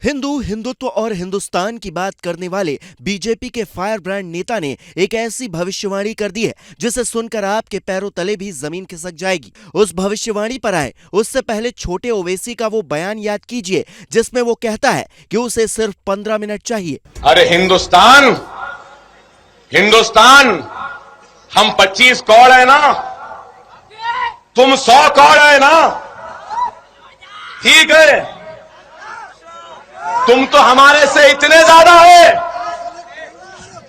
हिंदू, हिंदुत्व और हिंदुस्तान की बात करने वाले बीजेपी के फायर ब्रांड नेता ने एक ऐसी भविष्यवाणी कर दी है जिसे सुनकर आपके पैरों तले भी जमीन खिसक जाएगी। उस भविष्यवाणी पर आए उससे पहले छोटे ओवैसी का वो बयान याद कीजिए जिसमें वो कहता है कि उसे सिर्फ 15 मिनट चाहिए। अरे हिंदुस्तान, हिंदुस्तान, हम 25 कौड़ है ना, तुम 100 कौड़ है ना, ठीक है। तुम तो हमारे से इतने ज्यादा है,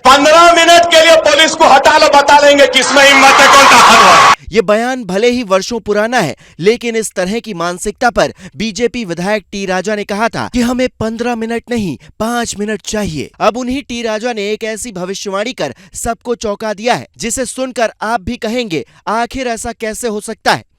15 मिनट के लिए पुलिस को हटा लो, बता लेंगे किसमें हिम्मत है, कौन ताकतवर है। ये बयान भले ही वर्षों पुराना है, लेकिन इस तरह की मानसिकता पर बीजेपी विधायक टी राजा ने कहा था कि हमें 15 मिनट नहीं 5 मिनट चाहिए। अब उन्हीं टी राजा ने एक ऐसी भविष्यवाणी कर सबको चौंका दिया है जिसे सुनकर आप भी कहेंगे आखिर ऐसा कैसे हो सकता है।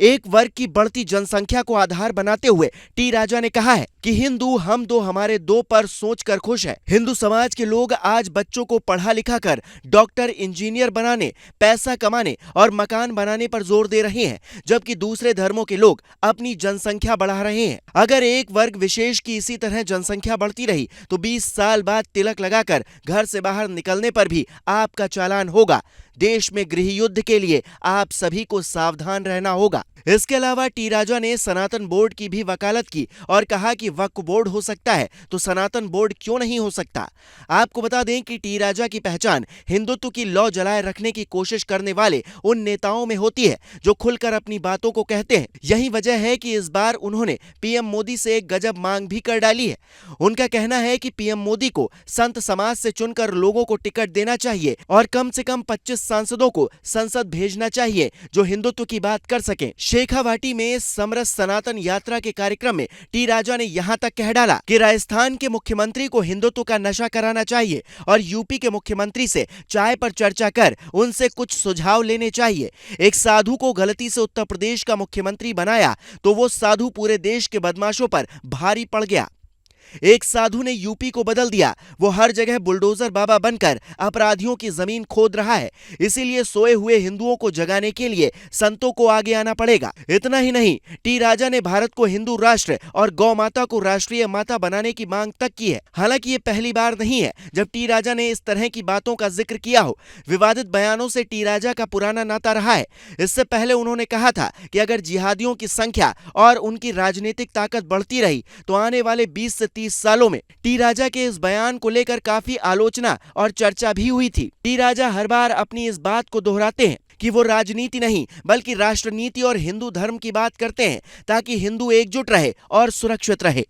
एक वर्ग की बढ़ती जनसंख्या को आधार बनाते हुए टी राजा ने कहा है कि हिंदू हम दो हमारे दो पर सोचकर खुश है। हिंदू समाज के लोग आज बच्चों को पढ़ा लिखा कर डॉक्टर, इंजीनियर बनाने, पैसा कमाने और मकान बनाने पर जोर दे रहे हैं, जबकि दूसरे धर्मों के लोग अपनी जनसंख्या बढ़ा रहे हैं। अगर एक वर्ग विशेष की इसी तरह जनसंख्या बढ़ती रही तो 20 साल बाद तिलक लगाकर घर से बाहर निकलने पर भी आपका चालान होगा। देश में गृह युद्ध के लिए आप सभी को सावधान रहना होगा। इसके अलावा टी राजा ने सनातन बोर्ड की भी वकालत की और कहा कि वक्फ बोर्ड हो सकता है तो सनातन बोर्ड क्यों नहीं हो सकता। आपको बता दें कि टी राजा की पहचान हिंदुत्व की लौ जलाए रखने की कोशिश करने वाले उन नेताओं में होती है जो खुलकर अपनी बातों को कहते हैं। यही वजह है कि इस बार उन्होंने पीएम मोदी से एक गजब मांग भी कर डाली है। उनका कहना है कि पीएम मोदी को संत समाज से चुनकर लोगों को टिकट देना चाहिए और कम से कम 25 सांसदों को संसद भेजना चाहिए जो हिंदुत्व की बात कर सकें। शेखावाटी में समरस सनातन यात्रा के कार्यक्रम में टी राजा ने यहां तक कह डाला कि राजस्थान के मुख्यमंत्री को हिंदुत्व का नशा कराना चाहिए और यूपी के मुख्यमंत्री से चाय पर चर्चा कर उनसे कुछ सुझाव लेने चाहिए। एक साधु को गलती से उत्तर प्रदेश का मुख्यमंत्री बनाया तो वो साधु पूरे देश के बदमाशों पर भारी पड़ गया। एक साधु ने यूपी को बदल दिया, वो हर जगह बुलडोजर बाबा बनकर अपराधियों की जमीन खोद रहा है। इसीलिए सोए हुए हिंदुओं को जगाने के लिए संतों को आगे आना पड़ेगा। इतना ही नहीं, टी राजा ने भारत को हिंदू राष्ट्र और गौ माता को राष्ट्रीय माता बनाने की मांग तक की है। हालांकि ये पहली बार नहीं है जब टी राजा ने इस तरह की बातों का जिक्र किया हो। विवादित बयानों से टी राजा का पुराना नाता रहा है। इससे पहले उन्होंने कहा था कि अगर जिहादियों की संख्या और उनकी राजनीतिक ताकत बढ़ती रही तो आने वाले 20 से 30 सालों में टी राजा के इस बयान को लेकर काफी आलोचना और चर्चा भी हुई थी। टी राजा हर बार अपनी इस बात को दोहराते हैं कि वो राजनीति नहीं बल्कि राष्ट्रनीति और हिंदू धर्म की बात करते हैं ताकि हिंदू एकजुट रहे और सुरक्षित रहे।